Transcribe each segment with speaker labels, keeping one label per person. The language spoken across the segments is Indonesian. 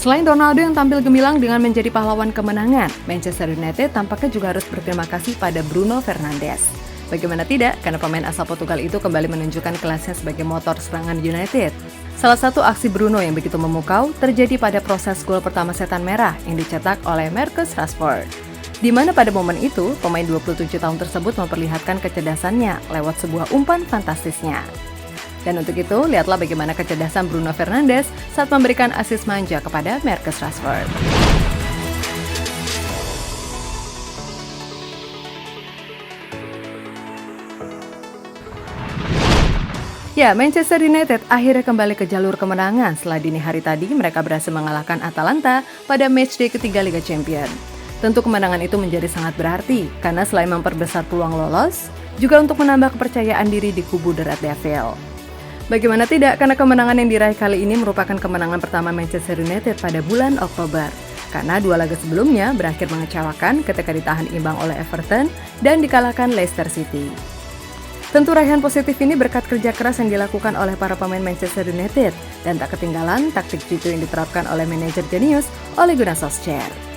Speaker 1: Selain Ronaldo yang tampil gemilang dengan menjadi pahlawan kemenangan, Manchester United tampaknya juga harus berterima kasih pada Bruno Fernandes. Bagaimana tidak, karena pemain asal Portugal itu kembali menunjukkan kelasnya sebagai motor serangan United. Salah satu aksi Bruno yang begitu memukau terjadi pada proses gol pertama setan merah yang dicetak oleh Marcus Rashford. Di mana pada momen itu, pemain 27 tahun tersebut memperlihatkan kecerdasannya lewat sebuah umpan fantastisnya. Dan untuk itu, lihatlah bagaimana kecerdasan Bruno Fernandes saat memberikan assist manja kepada Marcus Rashford. Ya, Manchester United akhirnya kembali ke jalur kemenangan setelah dini hari tadi mereka berhasil mengalahkan Atalanta pada matchday ketiga Liga Champions. Tentu kemenangan itu menjadi sangat berarti, karena selain memperbesar peluang lolos, juga untuk menambah kepercayaan diri di kubu The Red Devil. Bagaimana tidak, karena kemenangan yang diraih kali ini merupakan kemenangan pertama Manchester United pada bulan Oktober. Karena dua laga sebelumnya berakhir mengecewakan ketika ditahan imbang oleh Everton dan dikalahkan Leicester City. Tentu raihan positif ini berkat kerja keras yang dilakukan oleh para pemain Manchester United dan tak ketinggalan taktik jitu yang diterapkan oleh manajer jenius Ole Gunnar Solskjaer.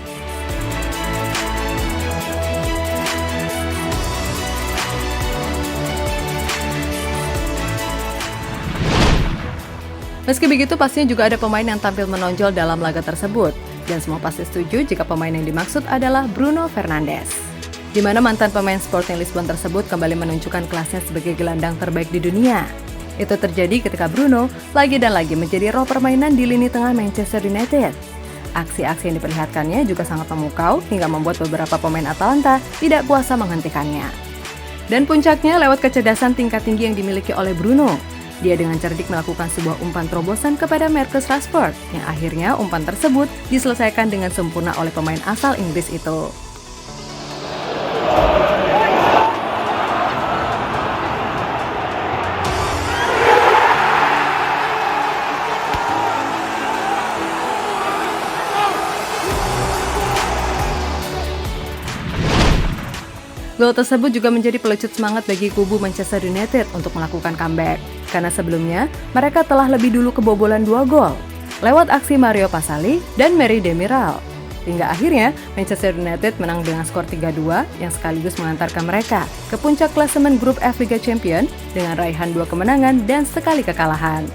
Speaker 1: Meski begitu, pastinya juga ada pemain yang tampil menonjol dalam laga tersebut, dan semua pasti setuju jika pemain yang dimaksud adalah Bruno Fernandes. Di mana mantan pemain Sporting Lisbon tersebut kembali menunjukkan kelasnya sebagai gelandang terbaik di dunia. Itu terjadi ketika Bruno lagi dan lagi menjadi roh permainan di lini tengah Manchester United. Aksi-aksi yang diperlihatkannya juga sangat memukau hingga membuat beberapa pemain Atalanta tidak kuasa menghentikannya. Dan puncaknya lewat kecerdasan tingkat tinggi yang dimiliki oleh Bruno. Dia dengan cerdik melakukan sebuah umpan terobosan kepada Marcus Rashford, yang akhirnya umpan tersebut diselesaikan dengan sempurna oleh pemain asal Inggris itu. Gol tersebut juga menjadi pelecut semangat bagi kubu Manchester United untuk melakukan comeback. Karena sebelumnya, mereka telah lebih dulu kebobolan 2 gol lewat aksi Mario Pasali dan Merih Demiral. Hingga akhirnya, Manchester United menang dengan skor 3-2 yang sekaligus mengantarkan mereka ke puncak klasemen grup F Liga Champions dengan raihan 2 kemenangan dan sekali kekalahan.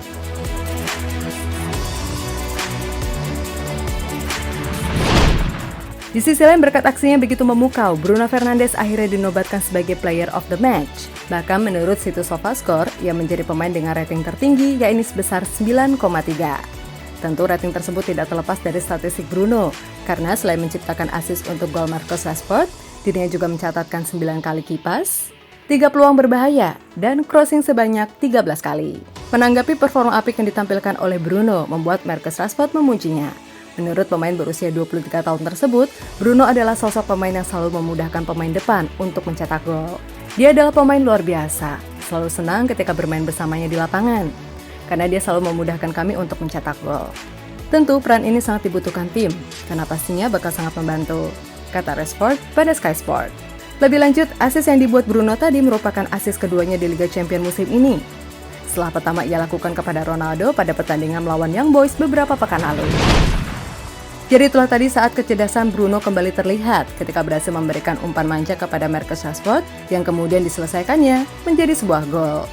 Speaker 1: Di sisi lain, berkat aksinya begitu memukau, Bruno Fernandes akhirnya dinobatkan sebagai player of the match. Bahkan menurut situs SofaScore, ia menjadi pemain dengan rating tertinggi, yakni sebesar 9,3. Tentu rating tersebut tidak terlepas dari statistik Bruno, karena selain menciptakan assist untuk gol Marcus Rashford, dirinya juga mencatatkan 9 kali kipas, 3 peluang berbahaya, dan crossing sebanyak 13 kali. Menanggapi performa apik yang ditampilkan oleh Bruno, membuat Marcus Rashford memujinya. Menurut pemain berusia 23 tahun tersebut, Bruno adalah sosok pemain yang selalu memudahkan pemain depan untuk mencetak gol. Dia adalah pemain luar biasa, selalu senang ketika bermain bersamanya di lapangan, karena dia selalu memudahkan kami untuk mencetak gol. Tentu peran ini sangat dibutuhkan tim, karena pastinya bakal sangat membantu, kata Rashford pada Sky Sport. Lebih lanjut, assist yang dibuat Bruno tadi merupakan assist keduanya di Liga Champions musim ini. Setelah pertama ia lakukan kepada Ronaldo pada pertandingan melawan Young Boys beberapa pekan lalu. Jadi itulah tadi saat kecerdasan Bruno kembali terlihat ketika berhasil memberikan umpan manja kepada Marcus Rashford yang kemudian diselesaikannya menjadi sebuah gol.